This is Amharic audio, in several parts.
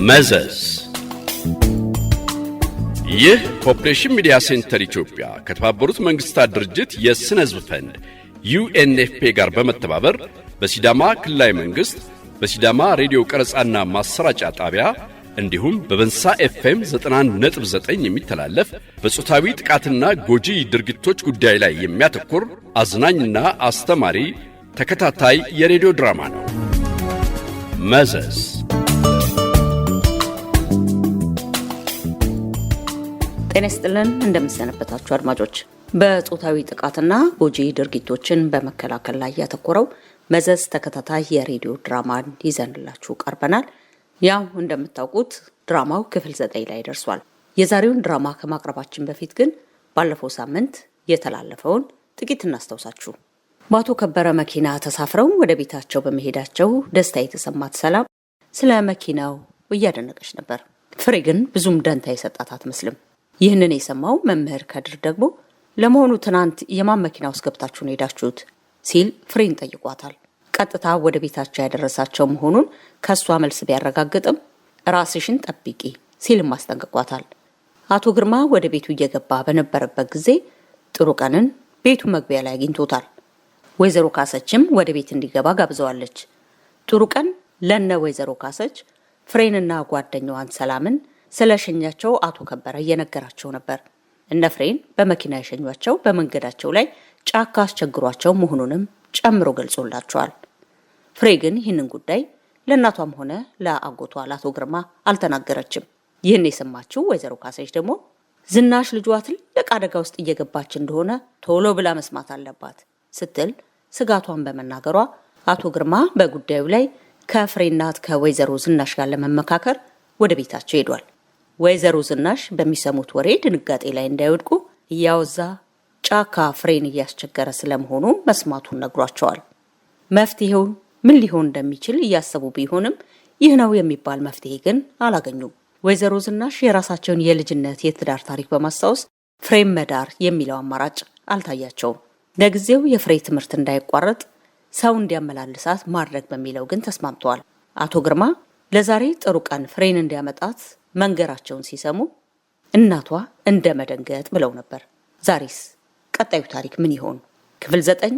መዘዝ ይህ ፖፑሌሽን ሚዲያ ሴንተር ኢትዮጵያ ከተባበሩት መንግስታት ድርጅት የስነ ህዝብ ፈንድ UNFP ጋር በመተባበር በሲዳማ ክልላዊ መንግስት በሲዳማ ሬዲዮ ቀረጻና ማሰራጫ ጣቢያ እንዲሁም በበንሳ FM 91.9 የሚተላለፍ በጾታዊ ጥቃትና ጎጂ ድርጊቶች ጉዳይ ላይ የሚያተኩር አዝናኝና አስተማሪ ተከታታይ የሬዲዮ ድራማ ነው። መዘዝ ጤና ይስጥልን እንደምሰነበታችሁ አድማጮች። በጾታዊ ጥቃትና ጎጂ ድርጊቶችን በመከላከል ላይ ያተኮረው መዘዝ ተከታታይ የሬዲዮ ድራማን ይዘንላችሁ ቀርበናል። ያው እንደምታውቁት ድራማው ክፍል 9 ላይ ደርሷል። የዛሬውን ድራማ ከማቅረባችን በፊት ግን ባለፈው ሳምንት የተላለፈውን ጥቂት እናስታውሳችሁ። በአቶ ከበረ መኪና ተሳፍረው ወደ ቤታቸው በመሄዳቸው ደስታ የተሰማት ሰላም ስለ መኪናው እያደነቀች ነበር። ፍሬ ግን ብዙም ደንታ የሰጣት አትመስልም። ይህንን የሰማው መምህር ከድር ደግሞ ለመሆኑ ትናንት የማን መኪና ውስጥ ገብታችሁ ነው ሄዳችሁት ሲል ፍሬን ጠይቋታል። ቀጥታ ወደ ቤታቸው ያደረሳቸው መሆኑን ከሷ መልስ ቢያረጋግጥም ራስሽን ጠብቂ ሲልም አስጠንቅቋታል። አቶ ግርማ ወደ ቤቱ እየገባ በነበረበት ጊዜ ጥሩ ቀንን ቤቱ መግቢያ ላይ አግኝቶታል። ወይዘሮ ካሰችም ወደ ቤት እንዲገባ ጋብዘዋለች። ጥሩ ቀን ለነ ወይዘሮ ካሰች ፍሬንና ጓደኛዋን ሰላምን ስለሸኛቸው አቶ ከበረ እየነገራቸው ነበር። እነ ፍሬን በመኪና የሸኟቸው በመንገዳቸው ላይ ጫካ አስቸግሯቸው መሆኑንም ጨምሮ ገልጾላቸዋል። ፍሬ ግን ይህንን ጉዳይ ለእናቷም ሆነ ለአጎቷ ለአቶ ግርማ አልተናገረችም። ይህን የሰማችው ወይዘሮ ካሰች ደግሞ ዝናሽ ልጇ ትልቅ አደጋ ውስጥ እየገባች እንደሆነ ቶሎ ብላ መስማት አለባት ስትል ስጋቷን በመናገሯ አቶ ግርማ በጉዳዩ ላይ ከፍሬ እናት ከወይዘሮ ዝናሽ ጋር ለመመካከር ወደ ቤታቸው ሄዷል። ወይዘሮ ዝናሽ በሚሰሙት ወሬ ድንጋጤ ላይ እንዳይወድቁ እያወዛ ጫካ ፍሬን እያስቸገረ ስለመሆኑ መስማቱን ነግሯቸዋል። መፍትሄው ምን ሊሆን እንደሚችል እያሰቡ ቢሆንም ይህ ነው የሚባል መፍትሄ ግን አላገኙም። ወይዘሮ ዝናሽ የራሳቸውን የልጅነት የትዳር ታሪክ በማስታወስ ፍሬም መዳር የሚለው አማራጭ አልታያቸውም። ለጊዜው የፍሬ ትምህርት እንዳይቋረጥ ሰው እንዲያመላልሳት ማድረግ በሚለው ግን ተስማምተዋል። አቶ ግርማ ለዛሬ ጥሩ ቀን ፍሬን እንዲያመጣት መንገራቸውን ሲሰሙ እናቷ እንደ መደንገጥ ብለው ነበር። ዛሬስ ቀጣዩ ታሪክ ምን ይሆን? ክፍል 9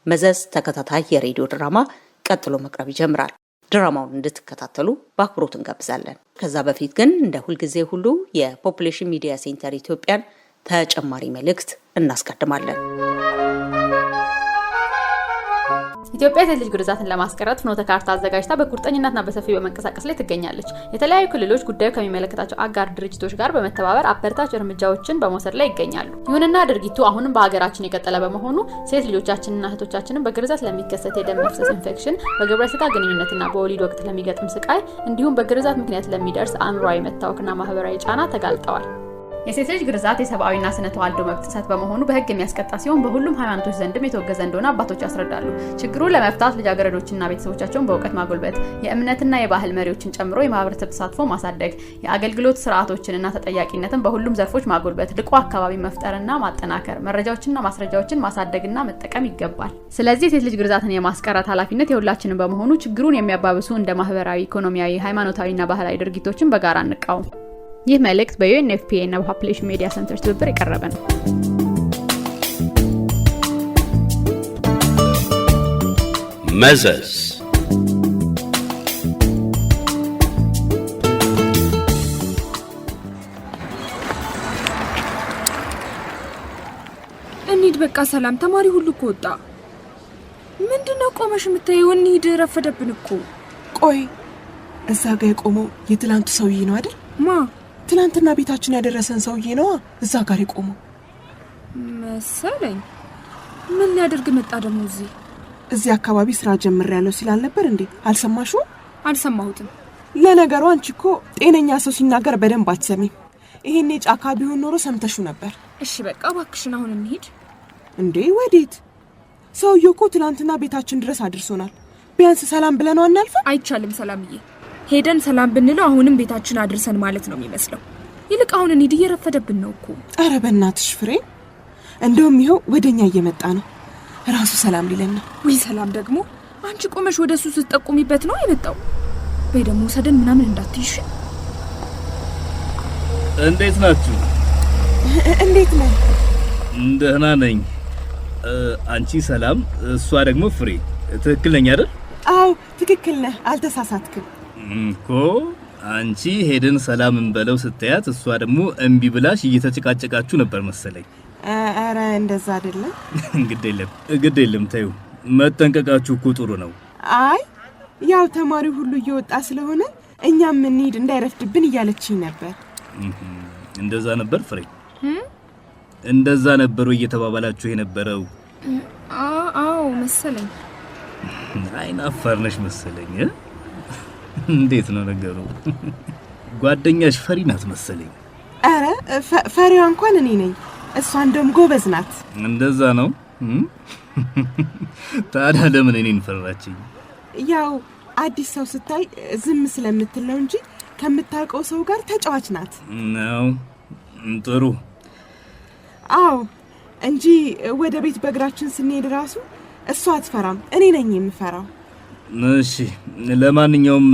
መዘዝ ተከታታይ የሬዲዮ ድራማ ቀጥሎ መቅረብ ይጀምራል። ድራማውን እንድትከታተሉ በአክብሮት እንጋብዛለን። ከዛ በፊት ግን እንደ ሁልጊዜ ሁሉ የፖፑሌሽን ሚዲያ ሴንተር ኢትዮጵያን ተጨማሪ መልእክት እናስቀድማለን። ኢትዮጵያ የሴት ልጅ ግርዛትን ለማስቀረት ፍኖተ ካርታ አዘጋጅታ በቁርጠኝነትና በሰፊው በመንቀሳቀስ ላይ ትገኛለች። የተለያዩ ክልሎች ጉዳዩ ከሚመለከታቸው አጋር ድርጅቶች ጋር በመተባበር አበረታች እርምጃዎችን በመውሰድ ላይ ይገኛሉ። ይሁንና ድርጊቱ አሁንም በሀገራችን የቀጠለ በመሆኑ ሴት ልጆቻችንና እህቶቻችንን በግርዛት ለሚከሰት የደም መፍሰስ ኢንፌክሽን፣ በግብረ ስጋ ግንኙነትና በወሊድ ወቅት ለሚገጥም ስቃይ እንዲሁም በግርዛት ምክንያት ለሚደርስ አእምሯዊ መታወክና ማህበራዊ ጫና ተጋልጠዋል። የሴት ልጅ ግርዛት የሰብአዊና ስነ ተዋልዶ መብት ጥሰት በመሆኑ በህግ የሚያስቀጣ ሲሆን በሁሉም ሃይማኖቶች ዘንድም የተወገዘ እንደሆነ አባቶች ያስረዳሉ። ችግሩን ለመፍታት ልጃገረዶችና ቤተሰቦቻቸውን በእውቀት ማጎልበት፣ የእምነትና የባህል መሪዎችን ጨምሮ የማህበረሰብ ተሳትፎ ማሳደግ፣ የአገልግሎት ስርዓቶችንና ተጠያቂነትን በሁሉም ዘርፎች ማጎልበት፣ ልቆ አካባቢ መፍጠርና ማጠናከር፣ መረጃዎችንና ማስረጃዎችን ማሳደግና መጠቀም ይገባል። ስለዚህ የሴት ልጅ ግርዛትን የማስቀረት ኃላፊነት የሁላችንም በመሆኑ ችግሩን የሚያባብሱ እንደ ማህበራዊ፣ ኢኮኖሚያዊ፣ ሃይማኖታዊና ባህላዊ ድርጊቶችን በጋራ እንቃወም። ይህ መልእክት በዩኤንኤፍፒ እና በፖፑሌሽን ሚዲያ ሴንተር ትብብር የቀረበ ነው። መዘዝ እንሂድ በቃ ሰላም። ተማሪ ሁሉ እኮ ወጣ። ምንድነው ቆመሽ የምታየው? እንሂድ፣ ረፈደብን እኮ። ቆይ እዛ ጋር የቆመው የትላንቱ ሰውዬ ነው አይደል? ማ ትላንትና ቤታችን ያደረሰን ሰውዬ ነው እዛ ጋር የቆመው መሰለኝ። ምን ሊያደርግ መጣ ደግሞ እዚህ አካባቢ ስራ ጀምሬያለሁ ሲል አልነበር እንዴ? አልሰማሽው? አልሰማሁትም። ለነገሩ አንቺ እኮ ጤነኛ ሰው ሲናገር በደንብ አትሰሚም። ይሄኔ ጫካ ቢሆን ኖሮ ሰምተሽው ነበር። እሺ በቃ እባክሽን አሁን እንሂድ። እንዴ ወዴት? ሰውዬው እኮ ትላንትና ቤታችን ድረስ አድርሶናል። ቢያንስ ሰላም ብለነው አናልፈም? አይቻልም ሰላምዬ። ሄደን ሰላም ብንለው አሁንም ቤታችን አድርሰን ማለት ነው የሚመስለው። ይልቅ አሁን እንሂድ፣ እየረፈደብን ነው እኮ። ኧረ በእናትሽ ፍሬ፣ እንደውም ይኸው ወደኛ እየመጣ ነው። ራሱ ሰላም ሊለን ነው። ወይ ሰላም ደግሞ አንቺ ቆመሽ ወደሱ ስትጠቁሚበት ነው የመጣው። ወይ ደግሞ ሰደን ምናምን እንዳትይሽ። እንዴት ናችሁ? እንዴት ነህ? ደህና ነኝ። አንቺ ሰላም፣ እሷ ደግሞ ፍሬ። ትክክል ነኝ አይደል? አዎ ትክክል ነህ፣ አልተሳሳትክም እኮ። አንቺ ሄደን ሰላም እንበለው ስትያት፣ እሷ ደግሞ እምቢ ብላሽ እየተጨቃጨቃችሁ ነበር መሰለኝ። ኧረ እንደዛ አይደለም። ግድ የለም ተይው። መጠንቀቃችሁ እኮ ጥሩ ነው። አይ ያው ተማሪው ሁሉ እየወጣ ስለሆነ እኛም እንሂድ እንዳይረፍድብን እያለችኝ ነበር። እንደዛ ነበር ፍሬ? እንደዛ ነበሩ እየተባባላችሁ የነበረው? አዎ መሰለኝ። አይናፋር ነሽ መሰለኝ። እንዴት ነው ነገሩ? ጓደኛሽ ፈሪ ናት መሰለኝ። ኧረ ፈሪዋ እንኳን እኔ ነኝ፣ እሷ እንደውም ጎበዝ ናት። እንደዛ ነው? ታዲያ ለምን እኔን ፈራችኝ? ያው አዲስ ሰው ስታይ ዝም ስለምትል ነው እንጂ ከምታውቀው ሰው ጋር ተጫዋች ናት ነው። ጥሩ። አዎ እንጂ ወደ ቤት በእግራችን ስንሄድ ራሱ እሷ አትፈራም፣ እኔ ነኝ የምፈራው። እሺ፣ ለማንኛውም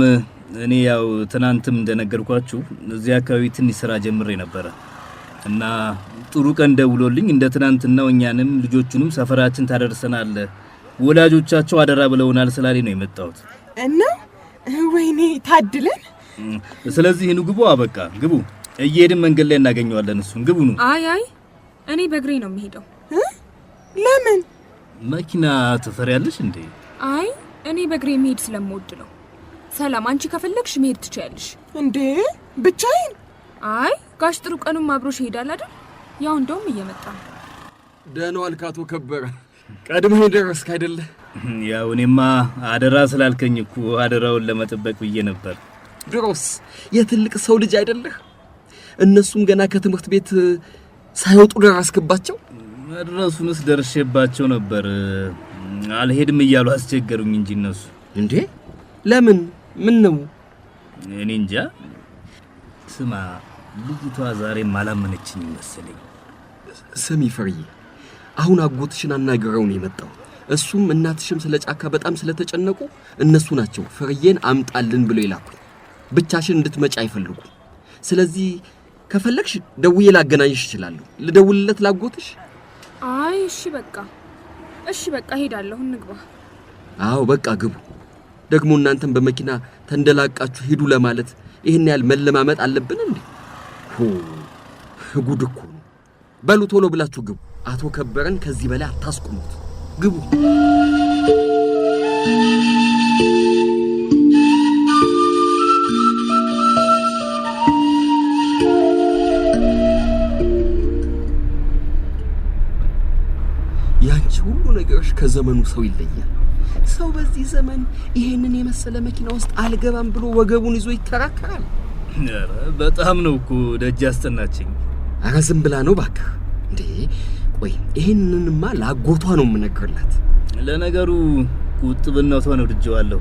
እኔ ያው ትናንትም እንደነገርኳችሁ እዚህ አካባቢ ትንሽ ስራ ጀምሬ ነበረ እና ጥሩ ቀን ደውሎልኝ እንደ ትናንትናው እኛንም ልጆቹንም ሰፈራችን ታደርሰናል፣ ወላጆቻቸው አደራ ብለውናል ስላለኝ ነው የመጣሁት። እና ወይኔ ታድለን። ስለዚህ ኑ ግቡ። አበቃ ግቡ። እየሄድን መንገድ ላይ እናገኘዋለን እሱን። ግቡ ነው። አይ እኔ በእግሬ ነው የምሄደው። ለምን? መኪና ትፈሪያለሽ እንዴ? አይ እኔ በእግሬ መሄድ ስለምወድ ነው። ሰላም፣ አንቺ ከፈለግሽ መሄድ ትችያለሽ። እንዴ ብቻዬን? አይ ጋሽ ጥሩ ቀኑም አብሮሽ ይሄዳል አይደል? ያው እንደውም እየመጣ ነው። ደህና ዋልክ አቶ ከበረ። ቀድመህ ደረስክ አይደለ? ያው እኔማ አደራ ስላልከኝ እኮ አደራውን ለመጠበቅ ብዬ ነበር። ድሮስ የትልቅ ሰው ልጅ አይደለህ? እነሱም ገና ከትምህርት ቤት ሳይወጡ ደረስክባቸው? መድረሱንስ ደርሼባቸው ነበር። አልሄድም እያሉ አስቸገሩኝ እንጂ እነሱ። እንዴ ለምን? ምን ነው? እኔ እንጃ። ስማ፣ ልጅቷ ዛሬም አላመነችኝ መሰለኝ። ስሚ ፍርዬ፣ አሁን አጎትሽን አናግረው ነው የመጣው። እሱም እናትሽም ስለ ጫካ በጣም ስለተጨነቁ እነሱ ናቸው ፍርዬን አምጣልን ብሎ ይላኩ። ብቻሽን እንድትመጪ አይፈልጉ። ስለዚህ ከፈለግሽ ደውዬ ላገናኝሽ እችላለሁ። ልደውልለት ላጎትሽ? አይ እሺ በቃ ሄዳለሁ። እንግባ። አዎ በቃ ግቡ። ደግሞ እናንተም በመኪና ተንደላቃችሁ ሂዱ ለማለት ይሄን ያህል መለማመጥ አለብን እንዴ? ጉድ እኮ ነው። በሉ ቶሎ ብላችሁ ግቡ። አቶ ከበረን ከዚህ በላይ አታስቆሙት። ግቡ። ያንቺ ሁሉ ነገርሽ ከዘመኑ ሰው ይለያል። ሰው በዚህ ዘመን ይሄንን የመሰለ መኪና ውስጥ አልገባም ብሎ ወገቡን ይዞ ይከራከራል። ኧረ በጣም ነው እኮ ደጅ አስጠናችኝ። ኧረ ዝም ብላ ነው ባክህ። እንዴ ቆይ ይሄንንማ ላጎቷ ነው የምነግርላት። ለነገሩ ቁጥብነቷን ወድጄዋለሁ።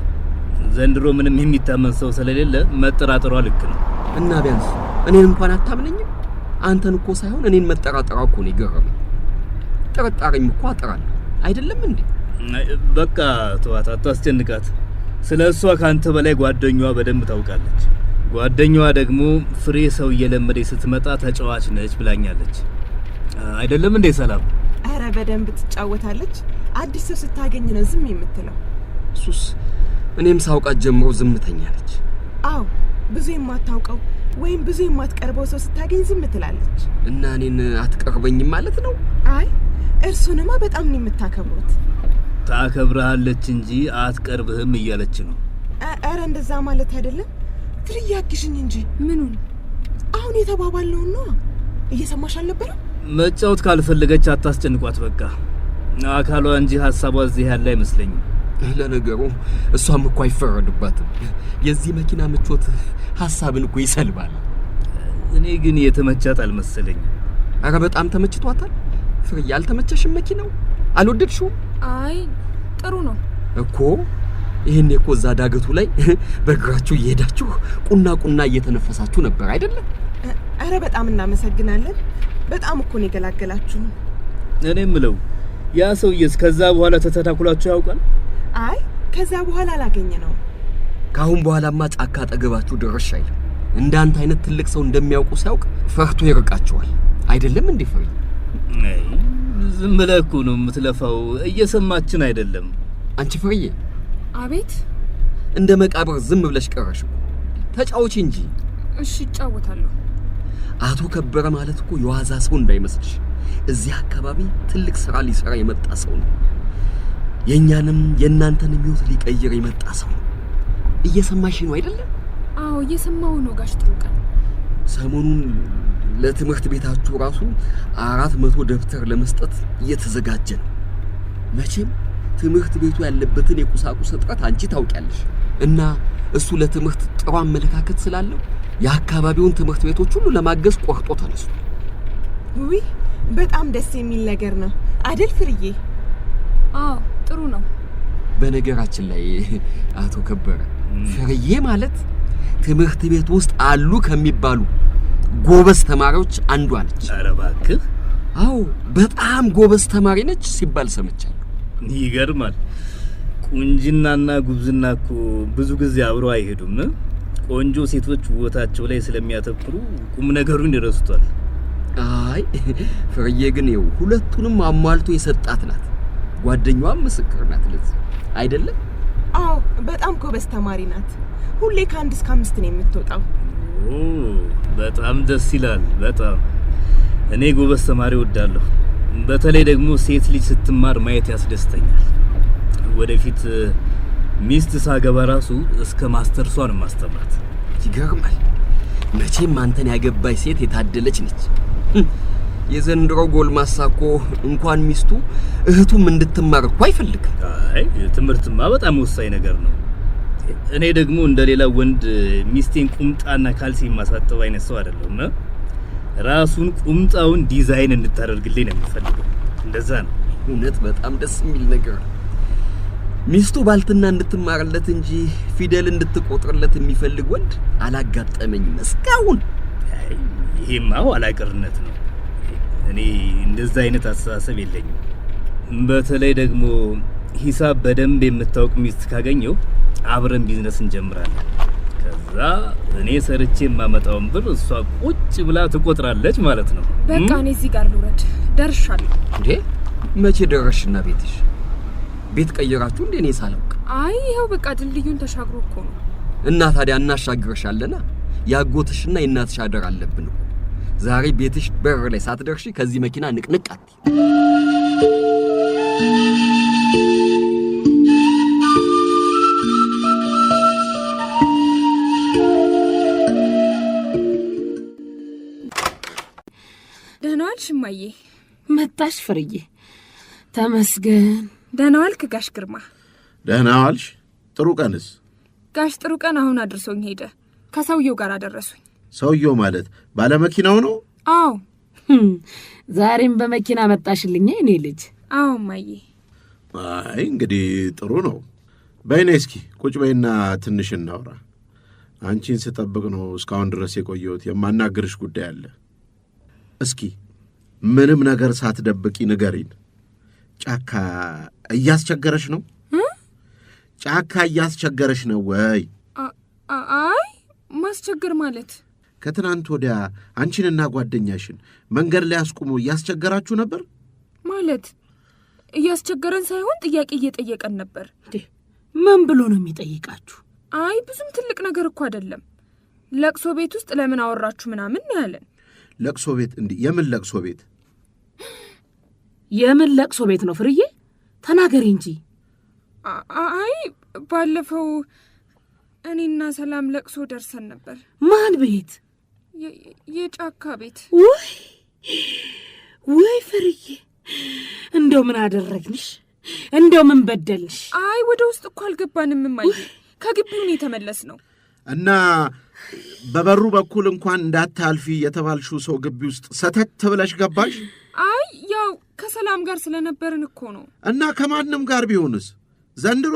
ዘንድሮ ምንም የሚታመን ሰው ስለሌለ መጠራጠሯ ልክ ነው። እና ቢያንስ እኔን እንኳን አታምነኝም? አንተን እኮ ሳይሆን እኔን መጠራጠሯ እኮ ነው የገረመኝ። ጥርጣሬም እኮ አጥራለሁ አይደለም እንዴ? በቃ ተዋት፣ አታስጨንቃት። ስለ እሷ ካንተ በላይ ጓደኛዋ በደንብ ታውቃለች። ጓደኛዋ ደግሞ ፍሬ ሰው እየለመደች ስትመጣ ተጫዋች ነች ብላኛለች። አይደለም እንዴ ሰላም? አረ በደንብ ትጫወታለች። አዲስ ሰው ስታገኝ ነው ዝም የምትለው። ሱስ እኔም ሳውቃት ጀምሮ ዝምተኛ ነች። አዎ ብዙ የማታውቀው ወይም ብዙ የማትቀርበው ሰው ስታገኝ ዝም ትላለች። እና እኔን አትቀርበኝም ማለት ነው? አይ እርሱንማ በጣም ነው የምታከብሩት። ታከብራለች እንጂ አትቀርብህም እያለች ነው። አረ እንደዛ ማለት አይደለም። ትልያግሽኝ እንጂ ምኑን? አሁን የተባባልነው ነው። እየሰማሽ አልነበረ? መጫወት ካልፈለገች አታስጨንቋት በቃ። አካሏ እንጂ ሐሳቧ እዚህ ያለ አይመስለኝም። ለነገሩ እሷም እኮ አይፈረድባትም። የዚህ መኪና ምቾት ሐሳብን እኮ ይሰልባል። እኔ ግን የተመቻት አልመሰለኝም። አረ በጣም ተመችቷታል። ፍሬ ያልተመቸሽም መኪናው አልወደድሽውም? አይ ጥሩ ነው እኮ። ይሄን እኮ እዛ ዳገቱ ላይ በእግራችሁ እየሄዳችሁ ቁና እየተነፈሳችሁ ነበር አይደለም? አረ በጣም እናመሰግናለን። በጣም እኮ ነው የገላገላችሁ። እኔም ምለው ያ ሰውዬስ ከዛ በኋላ ተተታኩላችሁ ያውቃል? አይ ከዛ በኋላ አላገኘ ነው። ካሁን በኋላማ ጫካ አጠገባችሁ ድርሽ አይልም። እንዳንተ አይነት ትልቅ ሰው እንደሚያውቁ ሲያውቅ ፈርቶ ይርቃቸዋል አይደለም እንዴ ፍሬ? አይ ዝም ብለህ እኮ ነው የምትለፋው፣ እየሰማችን አይደለም። አንቺ ፍሬዬ። አቤት። እንደ መቃብር ዝም ብለሽ ቀረሽ። ተጫውቺ እንጂ። እሺ እጫወታለሁ። አቶ ከበረ ማለት እኮ የዋዛ ሰው እንዳይመስልሽ። እዚህ አካባቢ ትልቅ ስራ ሊሰራ የመጣ ሰው ነው። የኛንም የእናንተን ህይወት ሊቀይር የመጣ ሰው ነው። እየሰማሽ ነው አይደለም? አዎ እየሰማው ነው ጋሽ ጥሩቀን። ሰሞኑን ለትምህርት ቤታችሁ ራሱ 400 ደብተር ለመስጠት እየተዘጋጀ ነው። መቼም ትምህርት ቤቱ ያለበትን የቁሳቁስ እጥረት አንቺ ታውቂያለሽ። እና እሱ ለትምህርት ጥሩ አመለካከት ስላለው የአካባቢውን ትምህርት ቤቶች ሁሉ ለማገዝ ቆርጦ ተነስቷል። ውይ በጣም ደስ የሚል ነገር ነው አይደል ፍርዬ? አዎ ጥሩ ነው። በነገራችን ላይ አቶ ከበረ ፍርዬ ማለት ትምህርት ቤት ውስጥ አሉ ከሚባሉ ጎበዝ ተማሪዎች አንዷ ነች። ኧረ እባክህ። አዎ በጣም ጎበዝ ተማሪ ነች ሲባል ሰምቻለሁ። ይገርማል። ቁንጅናና ጉብዝና እኮ ብዙ ጊዜ አብረው አይሄዱም። ቆንጆ ሴቶች ውበታቸው ላይ ስለሚያተኩሩ ቁም ነገሩን ይረሱታል። አይ ፍርዬ ግን ይኸው ሁለቱንም አሟልቶ የሰጣት ናት። ጓደኛዋም ምስክር ናት ለዚህ አይደለም? አዎ በጣም ጎበዝ ተማሪ ናት። ሁሌ ከ1 እስከ 5 ነው የምትወጣው። በጣም ደስ ይላል። በጣም እኔ ጎበዝ ተማሪ ወዳለሁ። በተለይ ደግሞ ሴት ልጅ ስትማር ማየት ያስደስተኛል። ወደፊት ሚስት ሳገባ ራሱ እስከ ማስተርሷን ማስተማራት። ይገርማል። መቼም አንተን ያገባች ሴት የታደለች ነች። የዘንድሮ ጎልማሳ እኮ እንኳን ሚስቱ እህቱም እንድትማር እኮ አይፈልግም። አይ ትምህርትማ በጣም ወሳኝ ነገር ነው። እኔ ደግሞ እንደሌላ ወንድ ሚስቴን ቁምጣና ካልሲ ማሳጠብ አይነት ሰው አይደለም። ራሱን ቁምጣውን ዲዛይን እንድታደርግልኝ ነው የምፈልገው። እንደዛ ነው። እውነት በጣም ደስ የሚል ነገር ነው። ሚስቱ ባልትና እንድትማርለት እንጂ ፊደል እንድትቆጥርለት የሚፈልግ ወንድ አላጋጠመኝም እስካሁን። ይሄማ አላቀርነት ነው። እኔ እንደዛ አይነት አስተሳሰብ የለኝም። በተለይ ደግሞ ሂሳብ በደንብ የምታውቅ ሚስት ካገኘው አብረን ቢዝነስ እንጀምራለን። ከዛ እኔ ሰርቼ የማመጣውን ብር እሷ ቁጭ ብላ ትቆጥራለች ማለት ነው። በቃ እኔ እዚህ ጋር ልውረድ፣ ደርሻለሁ። እንዴ መቼ ደረሽና ቤትሽ? ቤት ቀየራችሁ እንዴ? እኔ ሳላውቅ። አይ ይሄው በቃ ድልድዩን ተሻግሮ እኮ ነው። እና ታዲያ እናሻግርሻለና ያጎትሽና የእናትሽ አደር አለብን እኮ። ዛሬ ቤትሽ በር ላይ ሳትደርሺ ከዚህ መኪና ንቅንቅ አትይ። ደህና ዋልሽ እማዬ? መጣሽ ፍርዬ? ተመስገን። ደህና ዋልክ ጋሽ ግርማ? ደህና ዋልሽ። ጥሩ ቀንስ? ጋሽ ጥሩ ቀን አሁን አድርሶኝ ሄደ። ከሰውየው ጋር አደረሱኝ። ሰውየው ማለት ባለመኪናው ነው? አዎ። ዛሬም በመኪና መጣሽልኝ እኔ ልጅ? አዎ እማዬ። አይ እንግዲህ ጥሩ ነው። በይኔ እስኪ ቁጭ በይና ትንሽ እናውራ። አንቺን ስጠብቅ ነው እስካሁን ድረስ የቆየሁት። የማናግርሽ ጉዳይ አለ። እስኪ ምንም ነገር ሳትደብቂ ንገሪን። ጫካ እያስቸገረሽ ነው? ጫካ እያስቸገረሽ ነው ወይ? አይ ማስቸገር ማለት ከትናንት ወዲያ አንቺንና ጓደኛሽን መንገድ ላይ አስቁሞ እያስቸገራችሁ ነበር ማለት? እያስቸገረን ሳይሆን ጥያቄ እየጠየቀን ነበር። ምን ብሎ ነው የሚጠይቃችሁ? አይ ብዙም ትልቅ ነገር እኮ አይደለም። ለቅሶ ቤት ውስጥ ለምን አወራችሁ ምናምን ነው ያለን። ለቅሶ ቤት? እንዴ የምን ለቅሶ ቤት? የምን ለቅሶ ቤት ነው ፍርዬ? ተናገሪ እንጂ። አይ ባለፈው እኔና ሰላም ለቅሶ ደርሰን ነበር። ማን ቤት? የጫካ ቤት። ወይ ፍርዬ፣ እንደው ምን አደረግንሽ? እንደው ምን በደልሽ? አይ ወደ ውስጥ እኮ አልገባንም እማዬ፣ ከግቢው ነው የተመለስነው። እና በበሩ በኩል እንኳን እንዳታልፊ የተባልሽው ሰው ግቢ ውስጥ ሰተት ብለሽ ገባሽ? አይ ያው ከሰላም ጋር ስለነበርን እኮ ነው። እና ከማንም ጋር ቢሆንስ? ዘንድሮ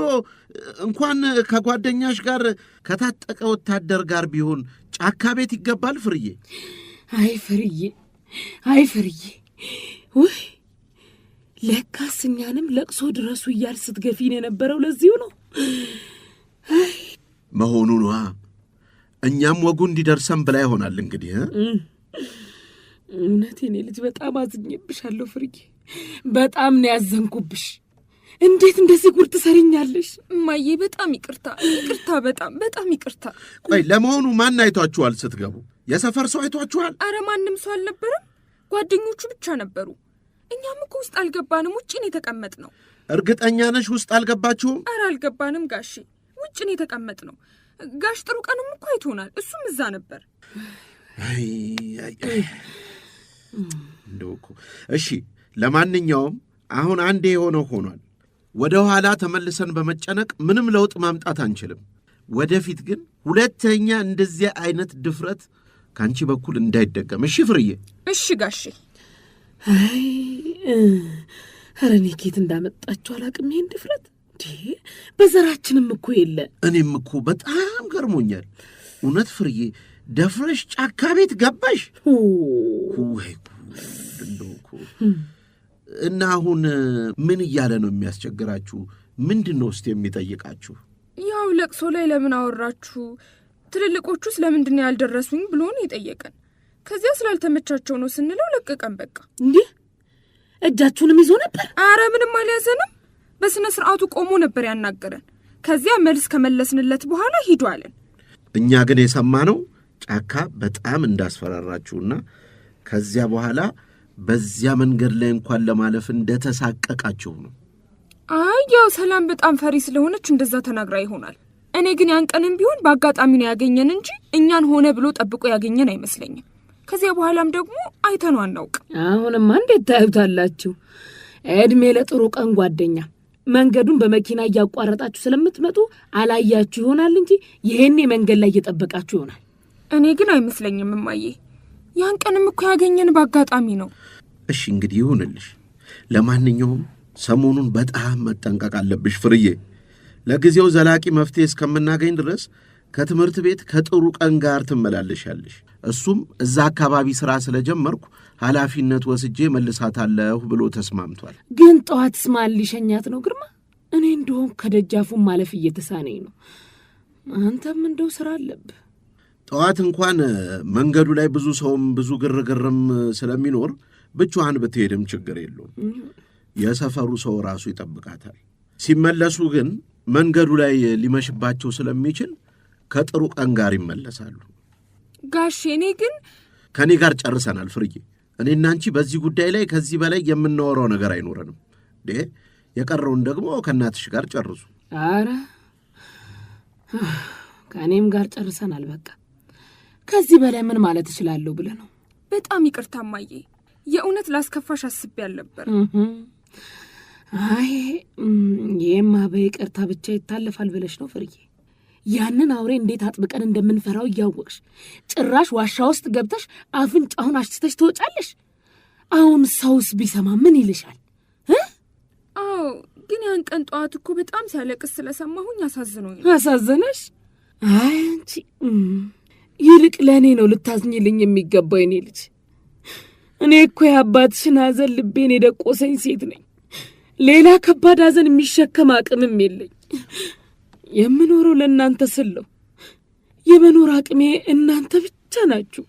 እንኳን ከጓደኛሽ ጋር ከታጠቀ ወታደር ጋር ቢሆን ጫካ ቤት ይገባል ፍርዬ? አይ ፍርዬ፣ አይ ፍርዬ፣ ወይ ለካስ እኛንም ለቅሶ ድረሱ እያል ስትገፊን የነበረው ለዚሁ ነው መሆኑ ነዋ። እኛም ወጉ እንዲደርሰን ብላ ይሆናል እንግዲህ። እውነቴን ልጅ በጣም አዝኜብሻለሁ ፍርዬ፣ በጣም ነው ያዘንኩብሽ። እንዴት እንደዚህ ጉድ ትሰሪኛለሽ? እማዬ በጣም ይቅርታ፣ በጣም ይቅርታ። ቆይ ለመሆኑ ማን አይቷችኋል ስትገቡ? የሰፈር ሰው አይቷችኋል? አረ ማንም ሰው አልነበረም፣ ጓደኞቹ ብቻ ነበሩ። እኛም እኮ ውስጥ አልገባንም፣ ውጭ ነው የተቀመጥነው። እርግጠኛ ነሽ ውስጥ አልገባችሁም? አረ አልገባንም ጋሼ፣ ውጭ ነው የተቀመጥነው። ጋሽ ጥሩ ቀንም እኮ አይቶናል፣ እሱም እዛ ነበር። እንደው እኮ እሺ፣ ለማንኛውም አሁን አንዴ የሆነው ሆኗል። ወደ ኋላ ተመልሰን በመጨነቅ ምንም ለውጥ ማምጣት አንችልም። ወደፊት ግን ሁለተኛ እንደዚህ አይነት ድፍረት ካንቺ በኩል እንዳይደገም። እሺ ፍርዬ? እሺ ጋሼ። ኧረ እኔ ኬት እንዳመጣችሁ አላቅም ይሄን ድፍረት። በዘራችንም እኮ የለ። እኔም እኮ በጣም ገርሞኛል እውነት ፍርዬ። ደፍረሽ ጫካ ቤት ገባሽ? ወይ እንደው እኮ እና አሁን ምን እያለ ነው የሚያስቸግራችሁ? ምንድን ነው እስቲ የሚጠይቃችሁ? ያው ለቅሶ ላይ ለምን አወራችሁ፣ ትልልቆቹስ ለምንድን ነው ያልደረሱኝ ብሎ ነው የጠየቀን። ከዚያ ስላልተመቻቸው ነው ስንለው ለቀቀን በቃ። እንዴ እጃችሁንም ይዞ ነበር? አረ ምንም አልያዘንም፣ በስነ ስርዓቱ ቆሞ ነበር ያናገረን። ከዚያ መልስ ከመለስንለት በኋላ ሂዱ አለን። እኛ ግን የሰማነው ጫካ በጣም እንዳስፈራራችሁና ከዚያ በኋላ በዚያ መንገድ ላይ እንኳን ለማለፍ እንደተሳቀቃችሁ ነው። አይ ያው ሰላም በጣም ፈሪ ስለሆነች እንደዛ ተናግራ ይሆናል። እኔ ግን ያን ቀንም ቢሆን በአጋጣሚ ነው ያገኘን እንጂ እኛን ሆነ ብሎ ጠብቆ ያገኘን አይመስለኝም። ከዚያ በኋላም ደግሞ አይተነው አናውቅ። አሁንማ እንዴት ታዩታላችሁ? እድሜ ለጥሩ ቀን ጓደኛ። መንገዱን በመኪና እያቋረጣችሁ ስለምትመጡ አላያችሁ ይሆናል እንጂ ይሄኔ መንገድ ላይ እየጠበቃችሁ ይሆናል። እኔ ግን አይመስለኝም እማዬ፣ ያን ቀንም እኮ ያገኘን በአጋጣሚ ነው። እሺ እንግዲህ ይሁንልሽ። ለማንኛውም ሰሞኑን በጣም መጠንቀቅ አለብሽ ፍርዬ። ለጊዜው ዘላቂ መፍትሄ እስከምናገኝ ድረስ ከትምህርት ቤት ከጥሩ ቀን ጋር ትመላለሻለሽ። እሱም እዛ አካባቢ ሥራ ስለጀመርኩ ኃላፊነት ወስጄ መልሳታለሁ ብሎ ተስማምቷል። ግን ጠዋትስ ማን ሊሸኛት ነው ግርማ? እኔ እንደሆን ከደጃፉን ማለፍ እየተሳነኝ ነው። አንተም እንደው ሥራ አለብህ። ጠዋት እንኳን መንገዱ ላይ ብዙ ሰውም ብዙ ግርግርም ስለሚኖር ብቻዋን ብትሄድም ችግር የለውም። የሰፈሩ ሰው ራሱ ይጠብቃታል። ሲመለሱ ግን መንገዱ ላይ ሊመሽባቸው ስለሚችል ከጥሩ ቀን ጋር ይመለሳሉ። ጋሼ እኔ ግን ከኔ ጋር ጨርሰናል ፍርዬ። እኔና አንቺ በዚህ ጉዳይ ላይ ከዚህ በላይ የምናወራው ነገር አይኖረንም። የቀረውን ደግሞ ከእናትሽ ጋር ጨርሱ። አረ ከእኔም ጋር ጨርሰናል። በቃ ከዚህ በላይ ምን ማለት እችላለሁ ብለህ ነው? በጣም ይቅርታ እማዬ፣ የእውነት ላስከፋሽ አስቤ አልነበር። አይ ይሄማ በይቅርታ ብቻ ይታለፋል ብለሽ ነው ፍርዬ? ያንን አውሬ እንዴት አጥብቀን እንደምንፈራው እያወቅሽ ጭራሽ ዋሻ ውስጥ ገብተሽ አፍንጫውን አሽትተሽ ትወጫለሽ። አሁን ሰውስ ቢሰማ ምን ይልሻል? አዎ ግን ያን ቀን ጠዋት እኮ በጣም ሲያለቅስ ስለሰማሁኝ አሳዝኖኝ ነው። አሳዘነሽ? አይ አንቺ ይልቅ ለእኔ ነው ልታዝኝልኝ የሚገባው የኔ ልጅ። እኔ እኮ የአባትሽን ሐዘን ልቤን የደቆሰኝ ሴት ነኝ። ሌላ ከባድ ሐዘን የሚሸከም አቅምም የለኝ። የምኖረው ለእናንተ ስለው የመኖር አቅሜ እናንተ ብቻ ናችሁ።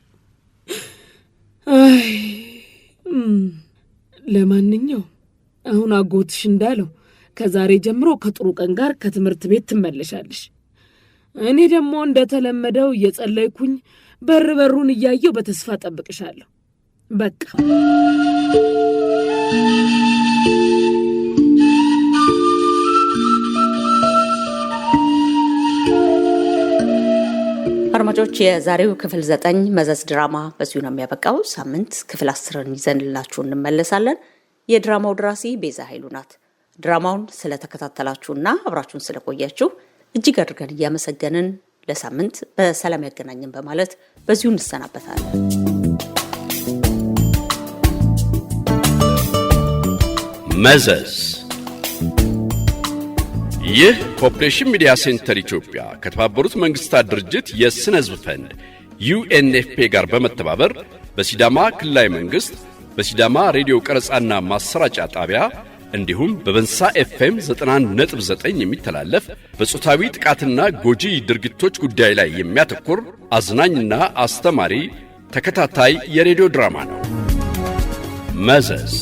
አይ ለማንኛውም አሁን አጎትሽ እንዳለው ከዛሬ ጀምሮ ከጥሩ ቀን ጋር ከትምህርት ቤት ትመለሻለሽ። እኔ ደግሞ እንደተለመደው እየጸለይኩኝ በር በሩን እያየው በተስፋ ጠብቅሻለሁ። በቃ አድማጮች፣ የዛሬው ክፍል 9 መዘዝ ድራማ በዚሁ ነው የሚያበቃው። ሳምንት ክፍል 10ን ይዘንላችሁ እንመለሳለን። የድራማው ደራሲ ቤዛ ኃይሉ ናት። ድራማውን ስለተከታተላችሁና አብራችሁን ስለቆያችሁ እጅግ አድርገን እያመሰገንን ለሳምንት በሰላም ያገናኘን በማለት በዚሁ እንሰናበታለን። መዘዝ። ይህ ፖፕሌሽን ሚዲያ ሴንተር ኢትዮጵያ ከተባበሩት መንግስታት ድርጅት የስነ ህዝብ ፈንድ ዩኤንኤፍፒ ጋር በመተባበር በሲዳማ ክልላዊ መንግስት በሲዳማ ሬዲዮ ቀረጻና ማሰራጫ ጣቢያ እንዲሁም በበንሳ ኤፍኤም 91.9 የሚተላለፍ በጾታዊ ጥቃትና ጎጂ ድርጊቶች ጉዳይ ላይ የሚያተኩር አዝናኝና አስተማሪ ተከታታይ የሬዲዮ ድራማ ነው። መዘዝ